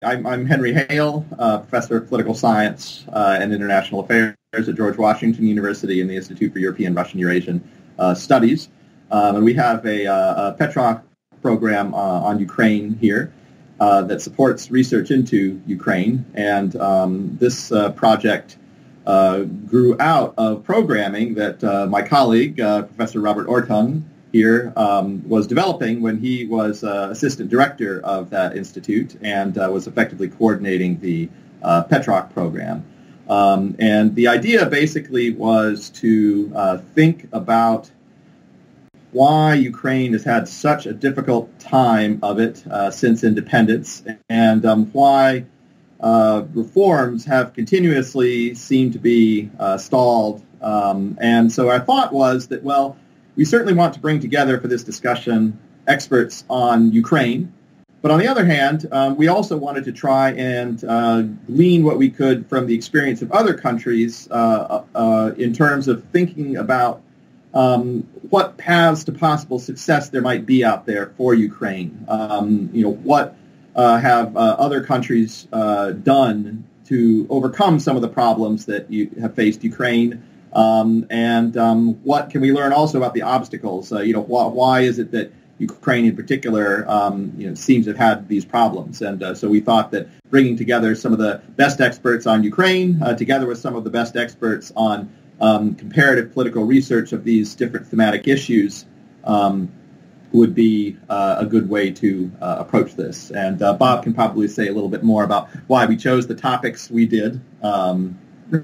I'm Henry Hale, professor of political science and international affairs at George Washington University in the Institute for European, Russian, Eurasian Studies. And we have a Petrov program on Ukraine here that supports research into Ukraine. And this project grew out of programming that my colleague, Professor Robert Orttung, here was developing when he was assistant director of that institute and was effectively coordinating the Petrov program. And the idea basically was to think about why Ukraine has had such a difficult time of it since independence, and why reforms have continuously seemed to be stalled. And so our thought was that, well, we certainly want to bring together for this discussion experts on Ukraine, but on the other hand, we also wanted to try and glean what we could from the experience of other countries in terms of thinking about what paths to possible success there might be out there for Ukraine. What have other countries done to overcome some of the problems that have faced Ukraine? And what can we learn also about the obstacles? Why is it that Ukraine in particular, seems to have had these problems? And so we thought that bringing together some of the best experts on Ukraine, together with some of the best experts on comparative political research of these different thematic issues, would be a good way to approach this. And Bob can probably say a little bit more about why we chose the topics we did, and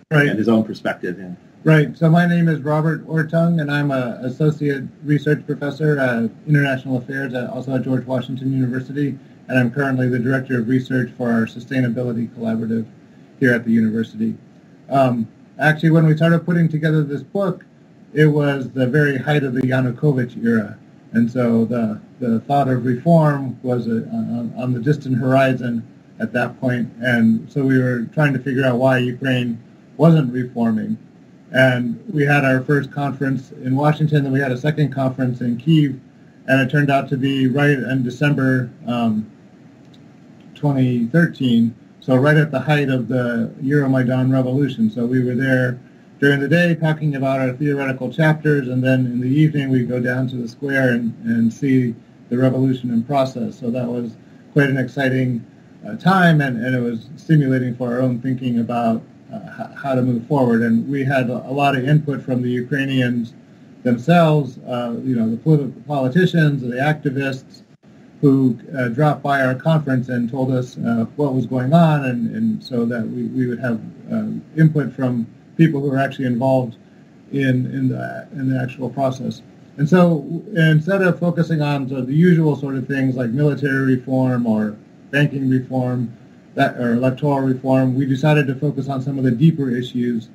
his own perspective. Yeah. Right. So my name is Robert Orttung, and I'm an associate research professor at international affairs also at George Washington University, and I'm currently the director of research for our sustainability collaborative here at the university. Actually, when we started putting together this book, it was the very height of the Yanukovych era, and so the thought of reform was on the distant horizon at that point, and so we were trying to figure out why Ukraine wasn't reforming. And we had our first conference in Washington, then we had a second conference in Kyiv, and it turned out to be right in December 2013, so right at the height of the Euromaidan revolution. So we were there during the day talking about our theoretical chapters, and then in the evening we go down to the square and see the revolution in process. So that was quite an exciting time, and it was stimulating for our own thinking about how to move forward. And we had a lot of input from the Ukrainians themselves, the political politicians, the activists who dropped by our conference and told us what was going on, and so that we would have input from people who are actually involved in the actual process. And so instead of focusing on the usual sort of things like military reform or banking reform, or electoral reform, we decided to focus on some of the deeper issues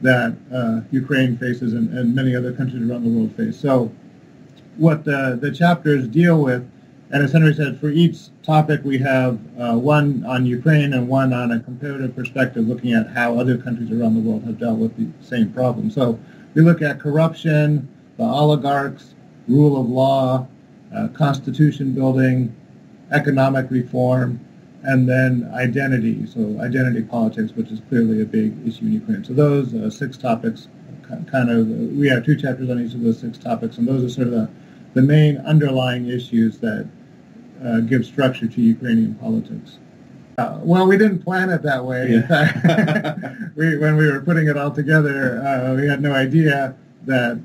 that Ukraine faces and many other countries around the world face. So what the chapters deal with, and as Henry said, for each topic we have one on Ukraine and one on a comparative perspective, looking at how other countries around the world have dealt with the same problem. So we look at corruption, the oligarchs, rule of law, constitution building, economic reform, and then identity, so identity politics, which is clearly a big issue in Ukraine. So those 6 topics, we have 2 chapters on each of those 6 topics, and those are sort of the main underlying issues that give structure to Ukrainian politics. Well, we didn't plan it that way. Yeah. In fact, when we were putting it all together, we had no idea that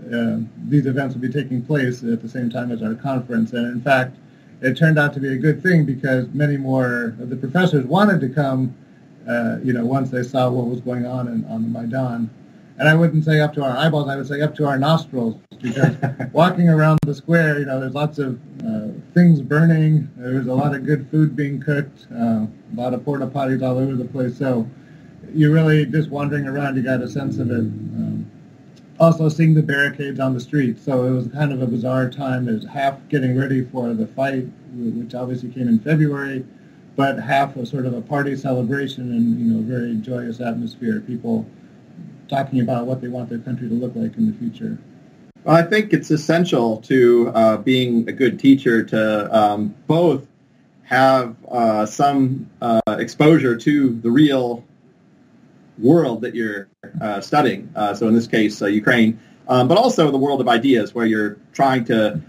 these events would be taking place at the same time as our conference, and in fact, it turned out to be a good thing because many more of the professors wanted to come, once they saw what was going on the Maidan. And I wouldn't say up to our eyeballs, I would say up to our nostrils, because walking around the square, there's lots of things burning. There was a lot of good food being cooked, a lot of porta potties all over the place. So you really, just wandering around, you got a sense of it. Also seeing the barricades on the street. So it was kind of a bizarre time. There's half getting ready for the fight, which obviously came in February, but half was sort of a party celebration and, a very joyous atmosphere. People talking about what they want their country to look like in the future. Well, I think it's essential to being a good teacher to both have some exposure to the real world that you're studying. So in this case, Ukraine, but also the world of ideas, where you're trying to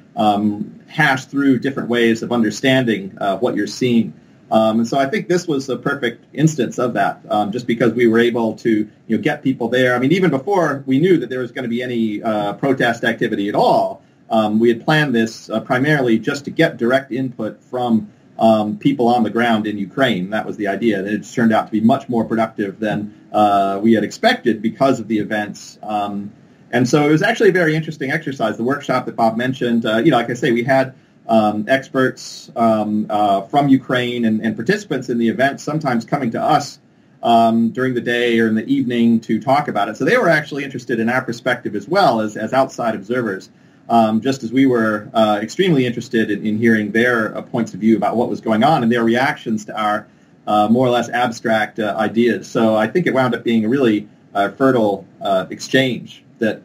hash through different ways of understanding what you're seeing. And so I think this was a perfect instance of that, just because we were able to get people there. I mean, even before we knew that there was going to be any protest activity at all, we had planned this primarily just to get direct input from people on the ground in Ukraine. That was the idea. And it turned out to be much more productive than we had expected because of the events. And so it was actually a very interesting exercise. The workshop that Bob mentioned, like I say, we had experts from Ukraine and participants in the event sometimes coming to us during the day or in the evening to talk about it. So they were actually interested in our perspective as well as outside observers, just as we were extremely interested in hearing their points of view about what was going on and their reactions to our more or less abstract ideas. So I think it wound up being a really fertile exchange that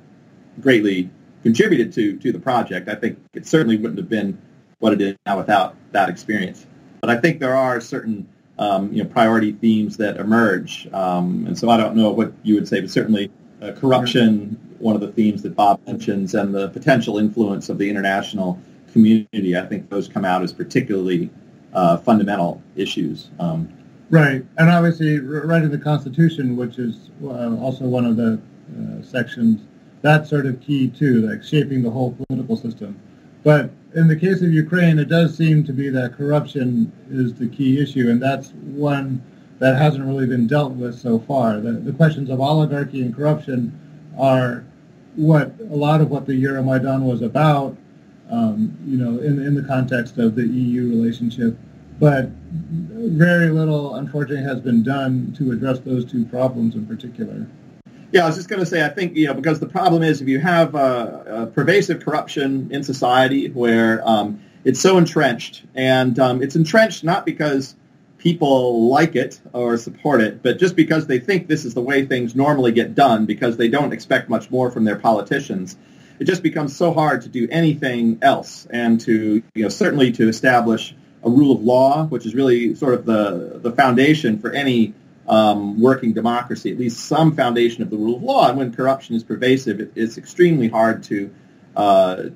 greatly contributed to the project. I think it certainly wouldn't have been what it is now without that experience. But I think there are certain priority themes that emerge. And so I don't know what you would say, but certainly corruption, one of the themes that Bob mentions, and the potential influence of the international community. I think those come out as particularly fundamental issues. Right. And obviously writing the Constitution, which is also one of the sections, that's sort of key too, like shaping the whole political system. But in the case of Ukraine, it does seem to be that corruption is the key issue, and that's one that hasn't really been dealt with so far. The questions of oligarchy and corruption are a lot of what the Euromaidan was about, in the context of the EU relationship. But very little, unfortunately, has been done to address those two problems in particular. Yeah, I was just going to say, I think, because the problem is if you have pervasive corruption in society where it's so entrenched, and it's entrenched not because people like it or support it, but just because they think this is the way things normally get done, because they don't expect much more from their politicians. It just becomes so hard to do anything else, and to, certainly to establish a rule of law, which is really sort of the foundation for any working democracy, at least some foundation of the rule of law. And when corruption is pervasive, it's extremely hard to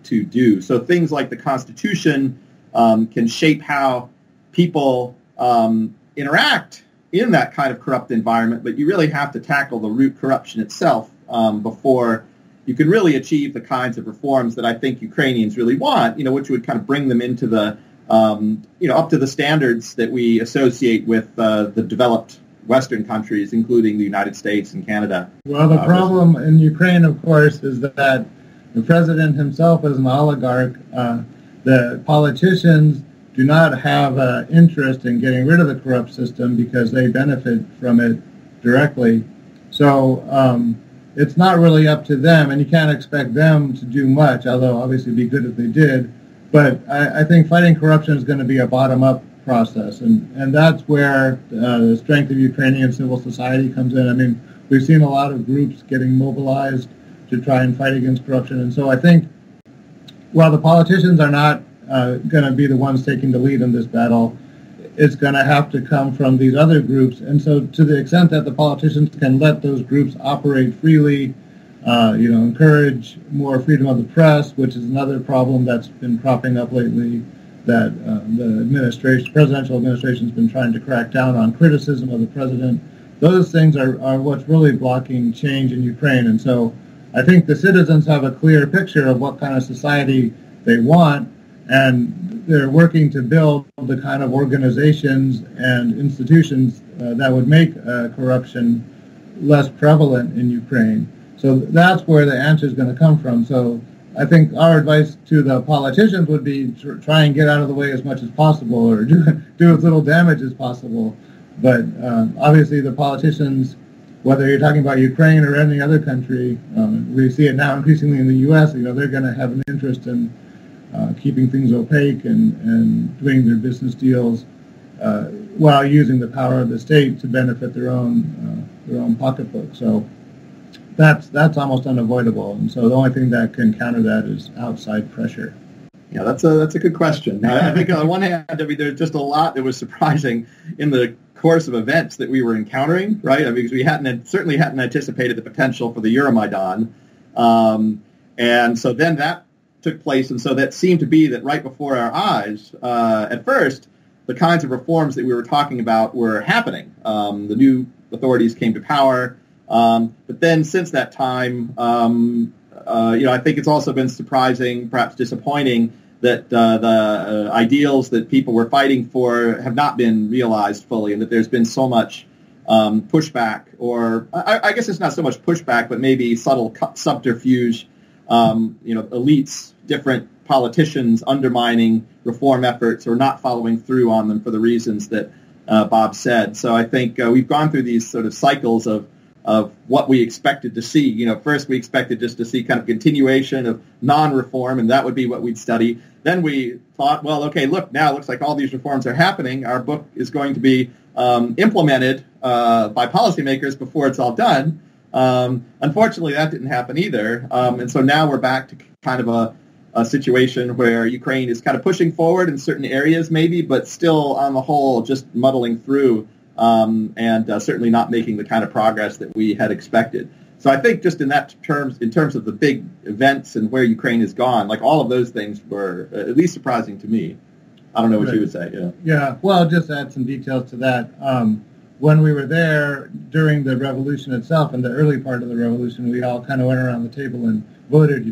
do. So things like the Constitution can shape how people interact in that kind of corrupt environment, but you really have to tackle the root corruption itself before you can really achieve the kinds of reforms that I think Ukrainians really want, which would kind of bring them into the, up to the standards that we associate with the developed Western countries, including the United States and Canada. Well, the problem in Ukraine, of course, is that the president himself is an oligarch. The politicians do not have an interest in getting rid of the corrupt system because they benefit from it directly. So it's not really up to them, and you can't expect them to do much, although obviously it'd be good if they did. But I think fighting corruption is going to be a bottom-up process, and that's where the strength of Ukrainian civil society comes in. I mean, we've seen a lot of groups getting mobilized to try and fight against corruption, and so I think while the politicians are not going to be the ones taking the lead in this battle, it's going to have to come from these other groups. And so to the extent that the politicians can let those groups operate freely, encourage more freedom of the press, which is another problem that's been cropping up lately, that the presidential administration has been trying to crack down on criticism of the president. Those things are what's really blocking change in Ukraine. And so I think the citizens have a clear picture of what kind of society they want, and they're working to build the kind of organizations and institutions that would make corruption less prevalent in Ukraine. So that's where the answer is going to come from. So I think our advice to the politicians would be try and get out of the way as much as possible, or do as little damage as possible. But obviously the politicians, whether you're talking about Ukraine or any other country, we see it now increasingly in the U.S., they're going to have an interest in keeping things opaque and doing their business deals while using the power of the state to benefit their own pocketbook. So that's almost unavoidable. And so the only thing that can counter that is outside pressure. Yeah, that's a good question. I think on one hand, I mean, there's just a lot that was surprising in the course of events that we were encountering, right? I mean, because we certainly hadn't anticipated the potential for the Euromaidan, and so then that took place, and so that seemed to be that right before our eyes. At first, the kinds of reforms that we were talking about were happening. The new authorities came to power, but then since that time, I think it's also been surprising, perhaps disappointing, that the ideals that people were fighting for have not been realized fully, and that there's been so much pushback, or I guess it's not so much pushback, but maybe subtle subterfuge, elites, different politicians undermining reform efforts or not following through on them for the reasons that Bob said. So I think we've gone through these sort of cycles of what we expected to see. First we expected just to see kind of continuation of non-reform, and that would be what we'd study. Then we thought, well, okay, look, now it looks like all these reforms are happening. Our book is going to be implemented by policymakers before it's all done. Unfortunately, that didn't happen either. And so now we're back to kind of a situation where Ukraine is kind of pushing forward in certain areas maybe, but still on the whole just muddling through. And certainly not making the kind of progress that we had expected. So I think just in terms of the big events and where Ukraine has gone, like all of those things were at least surprising to me. I don't know what you would say. Yeah. Well, just add some details to that. When we were there during the revolution itself, in the early part of the revolution, we all kind of went around the table and voted,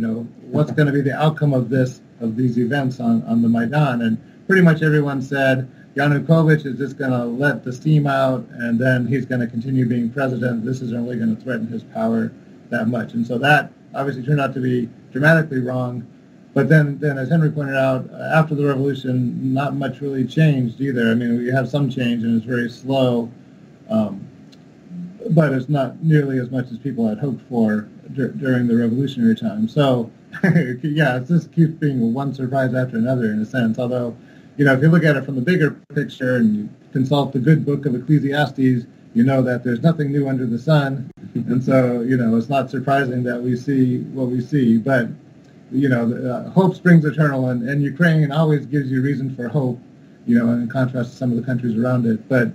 what's going to be the outcome of these events on the Maidan. And pretty much everyone said, Yanukovych is just going to let the steam out, and then he's going to continue being president. This isn't really going to threaten his power that much. And so that obviously turned out to be dramatically wrong. But then as Henry pointed out, after the revolution, not much really changed either. I mean, we have some change, and it's very slow, but it's not nearly as much as people had hoped for during the revolutionary time. So, yeah, it just keeps being one surprise after another in a sense, although if you look at it from the bigger picture and you consult the good book of Ecclesiastes, you know that there's nothing new under the sun. And so, it's not surprising that we see what we see. But, hope springs eternal, and Ukraine always gives you reason for hope, in contrast to some of the countries around it. But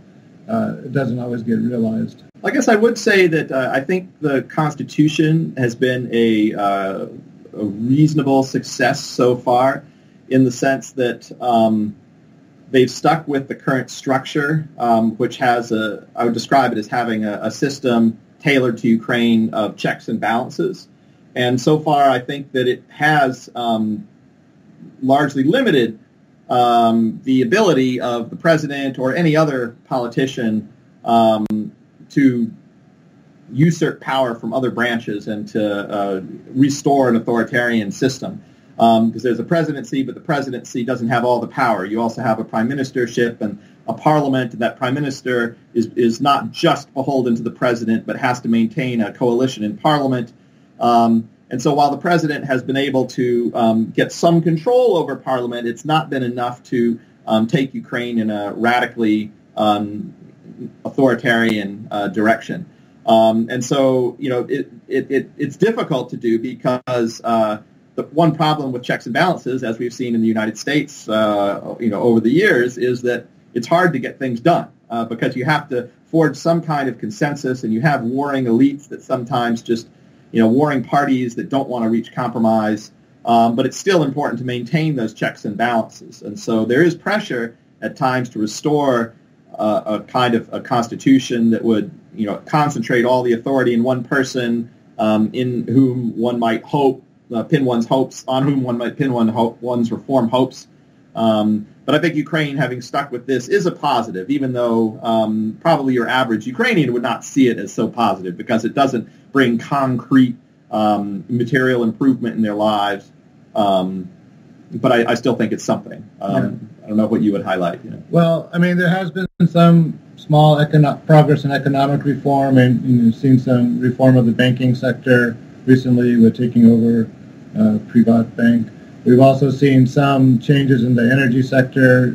it doesn't always get realized. I guess I would say that I think the Constitution has been a reasonable success so far, in the sense that they've stuck with the current structure, which has I would describe it as having a system tailored to Ukraine of checks and balances. And so far, I think that it has largely limited the ability of the president or any other politician to usurp power from other branches and to restore an authoritarian system. Because there's a presidency, but the presidency doesn't have all the power. You also have a prime ministership and a parliament, and that prime minister is not just beholden to the president, but has to maintain a coalition in parliament. And so while the president has been able to get some control over parliament, it's not been enough to take Ukraine in a radically authoritarian direction. And so, it's difficult to do because the one problem with checks and balances, as we've seen in the United States, over the years, is that it's hard to get things done because you have to forge some kind of consensus, and you have warring elites that sometimes just, warring parties that don't want to reach compromise. But it's still important to maintain those checks and balances, and so there is pressure at times to restore a kind of a constitution that would, concentrate all the authority in one person, in whom one might hope. Pin one's hopes, on whom one might pin one's reform hopes. But I think Ukraine, having stuck with this, is a positive, even though probably your average Ukrainian would not see it as so positive because it doesn't bring concrete material improvement in their lives. But I still think it's something. I don't know what you would highlight. Well, I mean, there has been some small progress in economic reform, and you've seen some reform of the banking sector recently with taking over Privat Bank. We've also seen some changes in the energy sector,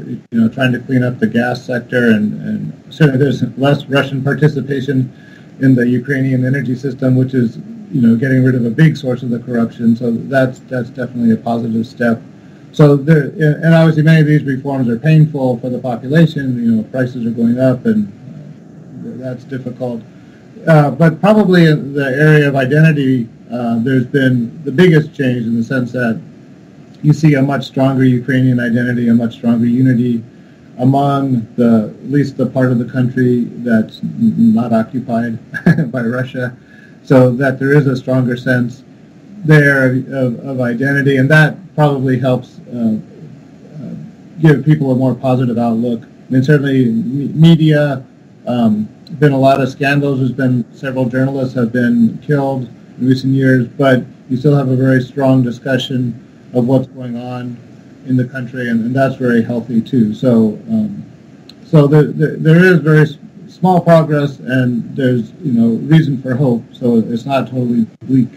trying to clean up the gas sector, and certainly there's less Russian participation in the Ukrainian energy system, which is, getting rid of a big source of the corruption. So that's definitely a positive step. So there, and obviously many of these reforms are painful for the population. Prices are going up, and that's difficult. But probably in the area of identity, there's been the biggest change in the sense that you see a much stronger Ukrainian identity, a much stronger unity among at least the part of the country that's not occupied by Russia, so that there is a stronger sense there of identity, and that probably helps give people a more positive outlook. I mean, certainly media, been a lot of scandals. There's been several journalists have been killed in recent years, but you still have a very strong discussion of what's going on in the country, and that's very healthy too. So there is very small progress, and there's reason for hope. So it's not totally bleak.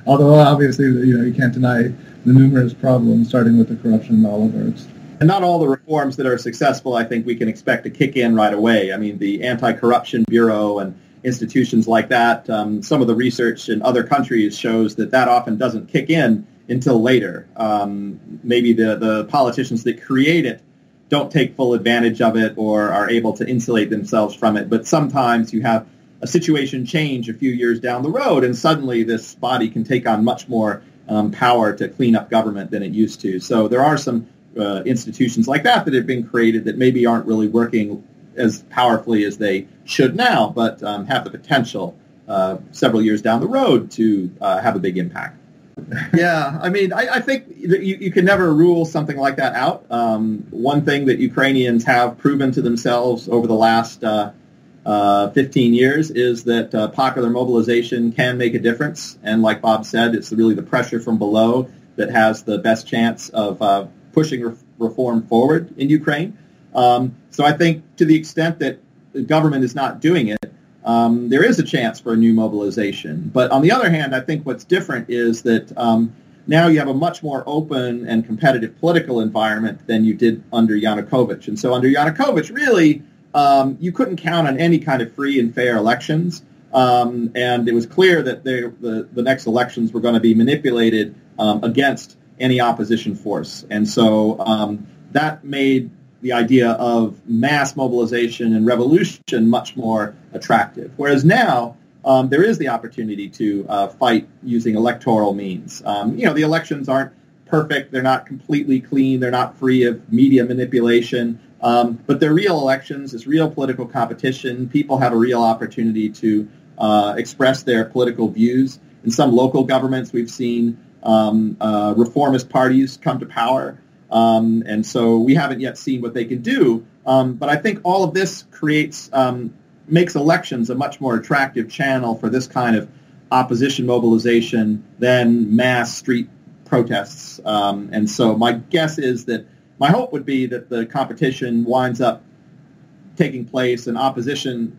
Although obviously you can't deny the numerous problems, starting with the corruption of the oligarchs. And not all the reforms that are successful, I think, we can expect to kick in right away. I mean, the Anti-Corruption Bureau and institutions like that, some of the research in other countries shows that often doesn't kick in until later. Maybe the politicians that create it don't take full advantage of it or are able to insulate themselves from it. But sometimes you have a situation change a few years down the road, and suddenly this body can take on much more power to clean up government than it used to. So there are some institutions like that have been created that maybe aren't really working as powerfully as they should now, but have the potential several years down the road to have a big impact. Yeah, I mean, I think that you can never rule something like that out. One thing that Ukrainians have proven to themselves over the last 15 years is that popular mobilization can make a difference. And like Bob said, it's really the pressure from below that has the best chance of pushing reform forward in Ukraine. So I think to the extent that the government is not doing it, there is a chance for a new mobilization. But on the other hand, I think what's different is that now you have a much more open and competitive political environment than you did under Yanukovych. And so under Yanukovych, really, you couldn't count on any kind of free and fair elections. And it was clear that the next elections were going to be manipulated against any opposition force. And so that made the idea of mass mobilization and revolution much more attractive. Whereas now, there is the opportunity to fight using electoral means. The elections aren't perfect. They're not completely clean. They're not free of media manipulation. But they're real elections. It's real political competition. People have a real opportunity to express their political views. In some local governments, we've seen reformist parties come to power. And so we haven't yet seen what they can do. But I think all of this makes elections a much more attractive channel for this kind of opposition mobilization than mass street protests. And so my guess is that my hope would be that the competition winds up taking place and opposition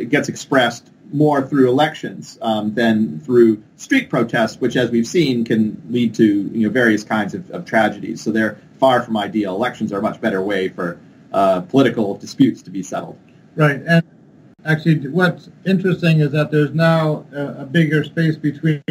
gets expressed more through elections than through street protests, which, as we've seen, can lead to various kinds of tragedies. So they're far from ideal. Elections are a much better way for political disputes to be settled. Right, and actually, what's interesting is that there's now a bigger space between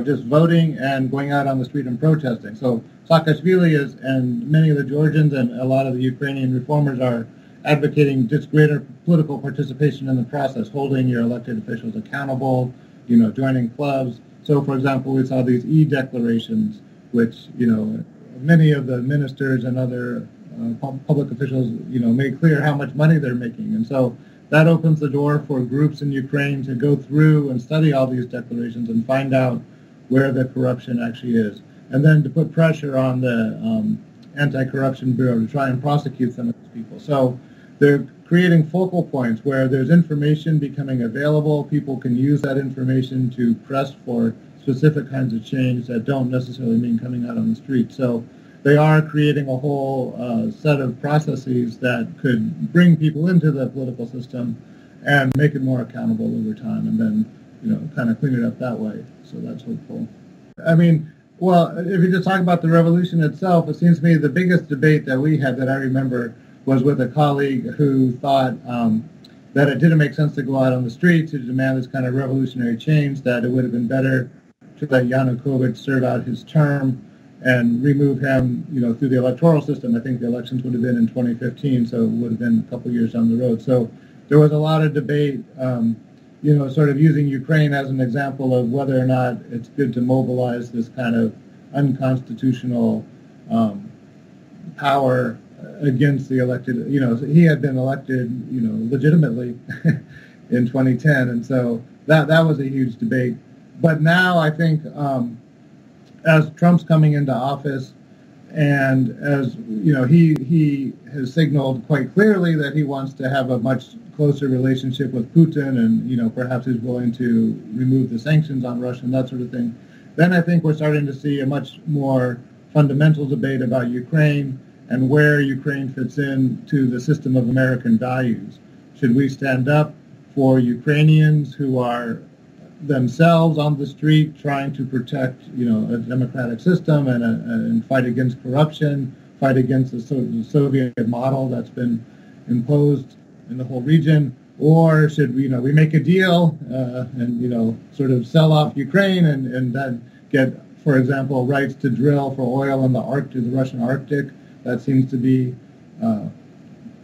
just voting and going out on the street and protesting. So Saakashvili and many of the Georgians and a lot of the Ukrainian reformers are advocating just greater political participation in the process, holding your elected officials accountable, joining clubs. So, for example, we saw these e-declarations, which, many of the ministers and other public officials, made clear how much money they're making. And so that opens the door for groups in Ukraine to go through and study all these declarations and find out where the corruption actually is. And then to put pressure on the Anti-Corruption Bureau to try and prosecute some of these people. So they're creating focal points where there's information becoming available. People can use that information to press for specific kinds of change that don't necessarily mean coming out on the street. So they are creating a whole set of processes that could bring people into the political system and make it more accountable over time, and then kind of clean it up that way. So that's hopeful. I mean, well, if you just talk about the revolution itself, it seems to me the biggest debate that we had that I remember was with a colleague who thought that it didn't make sense to go out on the street to demand this kind of revolutionary change, that it would have been better to let Yanukovych serve out his term and remove him, through the electoral system. I think the elections would have been in 2015, so it would have been a couple years down the road. So there was a lot of debate, sort of using Ukraine as an example of whether or not it's good to mobilize this kind of unconstitutional power against the elected. He had been elected, legitimately in 2010, and so that was a huge debate. But now I think as Trump's coming into office, and as he has signaled quite clearly that he wants to have a much closer relationship with Putin, and perhaps he's willing to remove the sanctions on Russia and that sort of thing. Then I think we're starting to see a much more fundamental debate about Ukraine and where Ukraine fits into the system of American values. Should we stand up for Ukrainians who are themselves on the street trying to protect, a democratic system and fight against corruption, fight against the Soviet model that's been imposed in the whole region? Or should we make a deal and sort of sell off Ukraine and then get, for example, rights to drill for oil in the Russian Arctic? That seems to be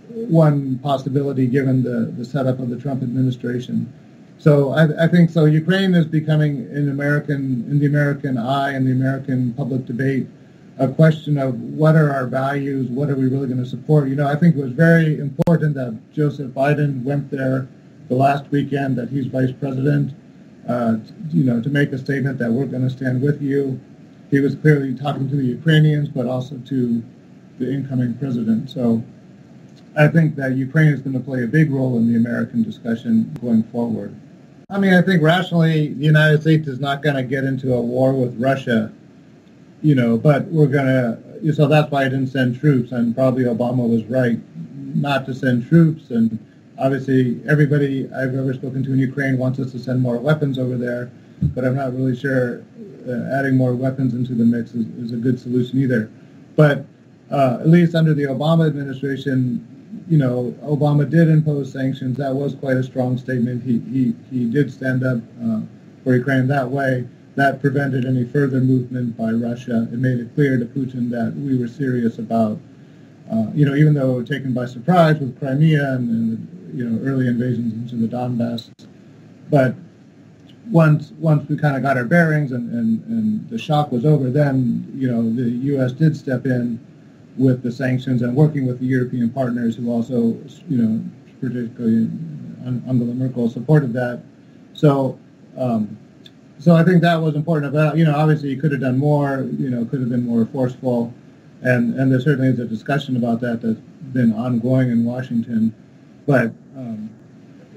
one possibility given the setup of the Trump administration. So I think so. Ukraine is becoming in the American eye and the American public debate a question of what are our values, what are we really going to support. I think it was very important that Joseph Biden went there the last weekend that he's vice president, to make a statement that we're going to stand with you. He was clearly talking to the Ukrainians, but also to the incoming president. So I think that Ukraine is going to play a big role in the American discussion going forward. I think rationally, the United States is not going to get into a war with Russia, but we're going to, so that's why I didn't send troops, and probably Obama was right not to send troops, and obviously everybody I've ever spoken to in Ukraine wants us to send more weapons over there, but I'm not really sure adding more weapons into the mix is a good solution either. But at least under the Obama administration, Obama did impose sanctions. That was quite a strong statement. He did stand up for Ukraine that way. That prevented any further movement by Russia. It made it clear to Putin that we were serious about, even though we were taken by surprise with Crimea and early invasions into the Donbass. But once we kind of got our bearings and the shock was over, then the U.S. did step in with the sanctions and working with the European partners who also, particularly Angela Merkel, supported that. So I think that was important. But, obviously he could have done more, could have been more forceful. And there certainly is a discussion about that that's been ongoing in Washington. But,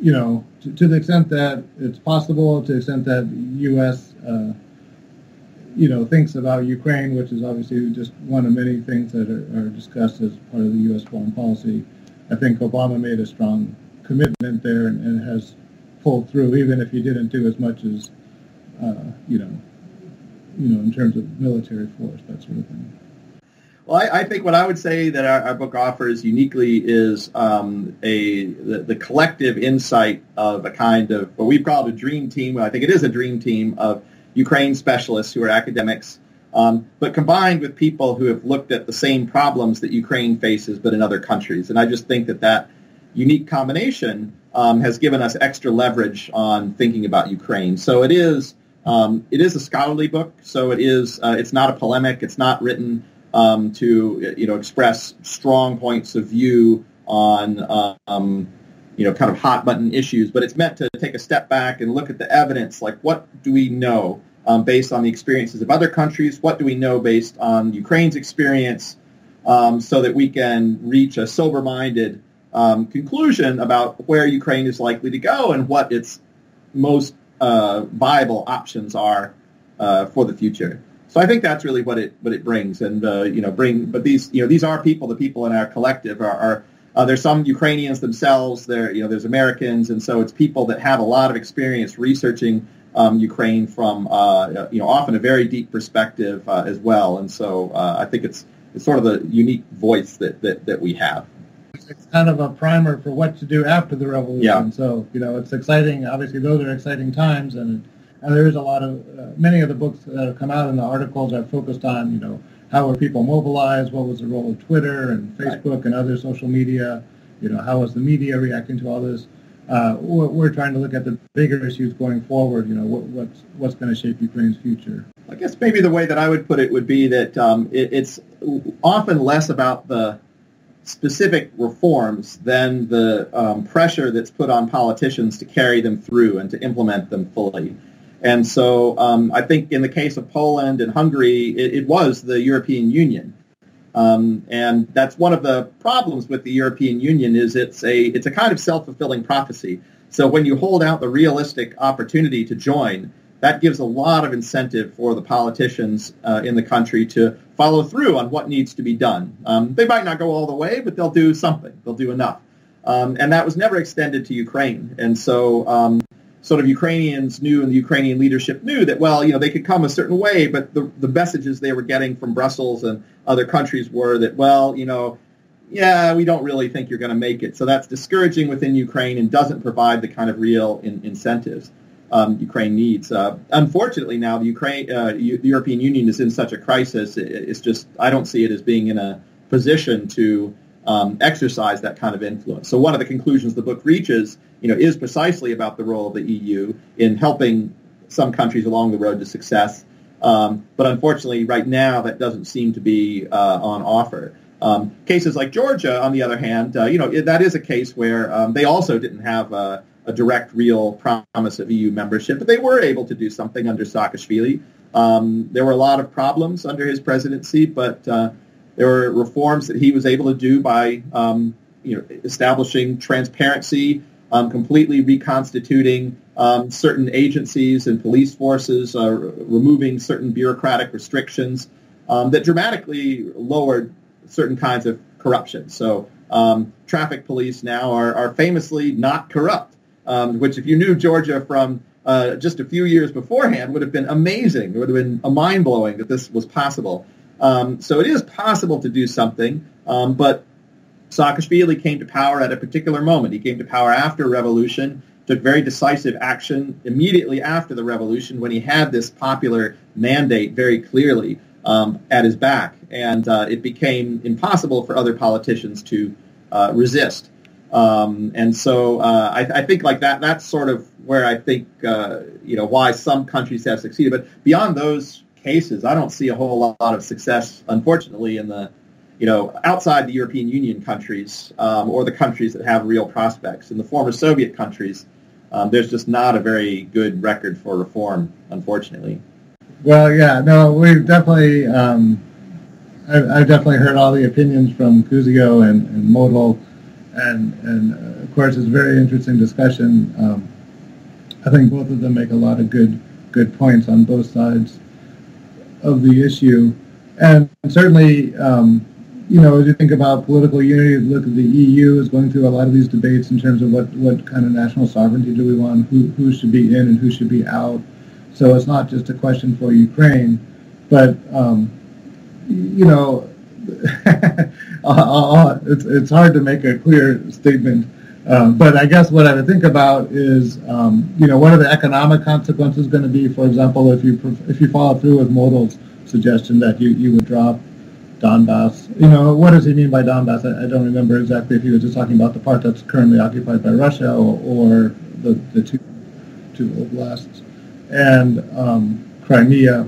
to the extent that it's possible, to the extent that the U.S., thinks about Ukraine, which is obviously just one of many things that are discussed as part of the U.S. foreign policy. I think Obama made a strong commitment there and has pulled through, even if he didn't do as much as, in terms of military force, that sort of thing. Well, I think what I would say that our book offers uniquely is the collective insight of a kind of what we've called a dream team. Well, I think it is a dream team of Ukraine specialists who are academics, but combined with people who have looked at the same problems that Ukraine faces, but in other countries. And I just think that unique combination has given us extra leverage on thinking about Ukraine. So it is a scholarly book. So it's not a polemic. It's not written to express strong points of view on kind of hot button issues, but it's meant to take a step back and look at the evidence, like what do we know based on the experiences of other countries, what do we know based on Ukraine's experience, so that we can reach a sober-minded conclusion about where Ukraine is likely to go and what its most viable options are for the future. So I think that's really what it brings, and but these are people. The people in our collective are there's some Ukrainians themselves. There's Americans, and so it's people that have a lot of experience researching Ukraine from often a very deep perspective as well. And so I think it's sort of a unique voice that we have. It's kind of a primer for what to do after the revolution. Yeah. So it's exciting. Obviously, those are exciting times, and And there is a lot of, many of the books that have come out and the articles are focused on, how were people mobilized, what was the role of Twitter and Facebook and other social media, how was the media reacting to all this. We're trying to look at the bigger issues going forward, what's going to shape Ukraine's future. I guess maybe the way that I would put it would be that it's often less about the specific reforms than the pressure that's put on politicians to carry them through and to implement them fully. And so I think in the case of Poland and Hungary, it was the European Union. And that's one of the problems with the European Union is it's a kind of self-fulfilling prophecy. So when you hold out the realistic opportunity to join, that gives a lot of incentive for the politicians in the country to follow through on what needs to be done. They might not go all the way, but they'll do something. They'll do enough. And that was never extended to Ukraine. And so sort of Ukrainians knew and the Ukrainian leadership knew that, well, they could come a certain way, but the messages they were getting from Brussels and other countries were that, well, yeah, we don't really think you're going to make it. So that's discouraging within Ukraine and doesn't provide the kind of real incentives Ukraine needs. Unfortunately, now the European Union is in such a crisis. It's just, I don't see it as being in a position to exercise that kind of influence. So one of the conclusions the book reaches, is precisely about the role of the EU in helping some countries along the road to success. But unfortunately, right now, that doesn't seem to be on offer. Cases like Georgia, on the other hand, that is a case where they also didn't have a direct, real promise of EU membership, but they were able to do something under Saakashvili. There were a lot of problems under his presidency, but there were reforms that he was able to do by, establishing transparency, completely reconstituting certain agencies and police forces, removing certain bureaucratic restrictions that dramatically lowered certain kinds of corruption. So traffic police now are famously not corrupt, which if you knew Georgia from just a few years beforehand would have been amazing. It would have been mind-blowing that this was possible. So it is possible to do something, but Saakashvili came to power at a particular moment. He came to power after a revolution, took very decisive action immediately after the revolution when he had this popular mandate very clearly at his back, and it became impossible for other politicians to resist. And so I think like that's sort of where I think, why some countries have succeeded. But beyond those cases, I don't see a whole lot of success, unfortunately, in the, outside the European Union countries or the countries that have real prospects. In the former Soviet countries, there's just not a very good record for reform, unfortunately. Well, yeah, no, we've definitely, I've definitely heard all the opinions from Kuzio and Model, and of course, it's a very interesting discussion. I think both of them make a lot of good points on both sides of the issue. And certainly, as you think about political unity, look at the EU is going through a lot of these debates in terms of what kind of national sovereignty do we want, who should be in and who should be out. So it's not just a question for Ukraine, but, it's hard to make a clear statement. But I guess what I would think about is, what are the economic consequences going to be? For example, if you follow through with Model's suggestion that you would drop Donbass, what does he mean by Donbass? I don't remember exactly if he was just talking about the part that's currently occupied by Russia or the two oblasts and Crimea.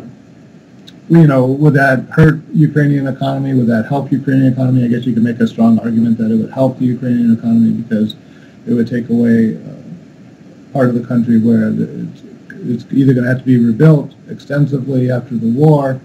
Would that hurt Ukrainian economy? Would that help Ukrainian economy? I guess you could make a strong argument that it would help the Ukrainian economy because it would take away part of the country where it's either going to have to be rebuilt extensively after the war,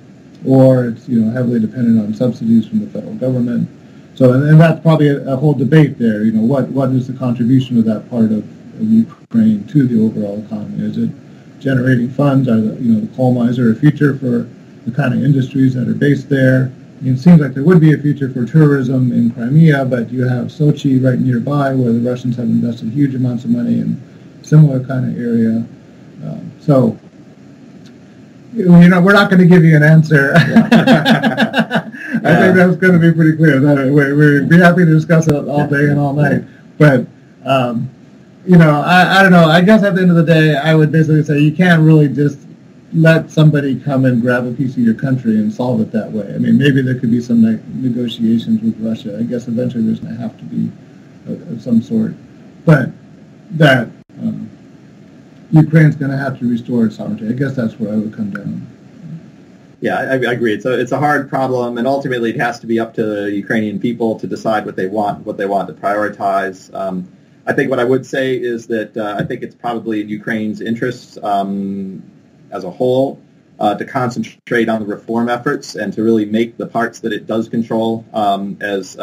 or it's heavily dependent on subsidies from the federal government. So, and that's probably a whole debate there. What is the contribution of that part of Ukraine to the overall economy? Is it generating funds? Are the coal mines are a future for the kind of industries that are based there? It seems like there would be a future for tourism in Crimea, but you have Sochi right nearby where the Russians have invested huge amounts of money in similar kind of area. So, we're not going to give you an answer. Yeah. I think that's going to be pretty clear. We'd be happy to discuss it all day and all night. But I don't know. I guess at the end of the day, I would basically say you can't really just let somebody come and grab a piece of your country and solve it that way. I mean, maybe there could be some negotiations with Russia. I guess eventually there's going to have to be of some sort. But that Ukraine's going to have to restore its sovereignty. I guess that's where I would come down. Yeah, I agree. It's a hard problem, and ultimately it has to be up to the Ukrainian people to decide what they want to prioritize. I think what I would say is that I think it's probably in Ukraine's interests as a whole to concentrate on the reform efforts and to really make the parts that it does control as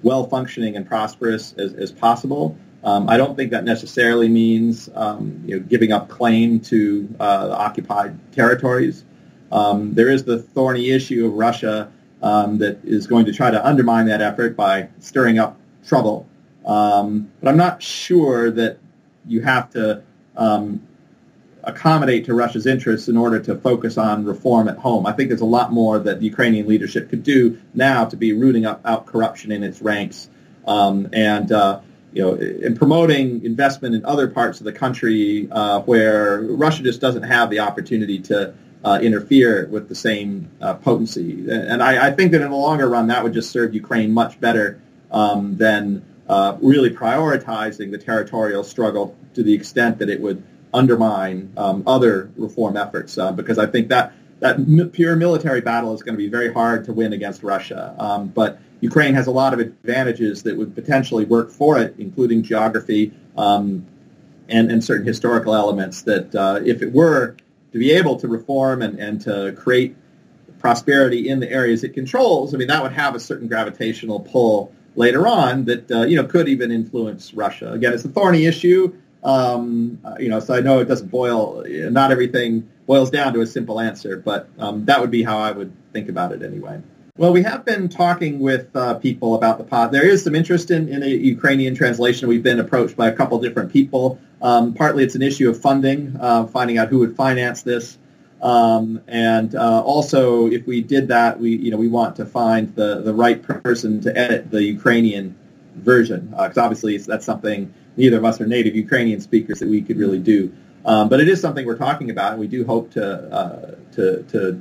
well-functioning and prosperous as possible. I don't think that necessarily means giving up claim to the occupied territories. There is the thorny issue of Russia that is going to try to undermine that effort by stirring up trouble. But I'm not sure that you have to accommodate to Russia's interests in order to focus on reform at home. I think there's a lot more that the Ukrainian leadership could do now to be rooting out corruption in its ranks and promoting investment in other parts of the country where Russia just doesn't have the opportunity to interfere with the same potency. And I think that in the longer run, that would just serve Ukraine much better than really prioritizing the territorial struggle to the extent that it would undermine other reform efforts, because I think that pure military battle is going to be very hard to win against Russia. But Ukraine has a lot of advantages that would potentially work for it, including geography and certain historical elements that if it were to be able to reform and to create prosperity in the areas it controls, I mean, that would have a certain gravitational pull later on that, could even influence Russia. Again, it's a thorny issue. So I know it doesn't not everything boils down to a simple answer, but that would be how I would think about it anyway. Well, we have been talking with people about the pod. There is some interest in a Ukrainian translation. We've been approached by a couple different people. Partly it's an issue of funding, finding out who would finance this. And also, if we did that, we want to find the right person to edit the Ukrainian version, because obviously that's something neither of us are native Ukrainian speakers that we could really do. But it is something we're talking about, and we do hope to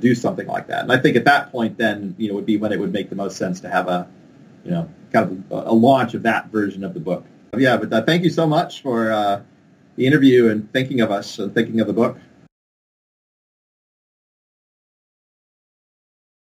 do something like that. And I think at that point, then would be when it would make the most sense to have a launch of that version of the book. Yeah, but thank you so much for the interview and thinking of us and thinking of the book.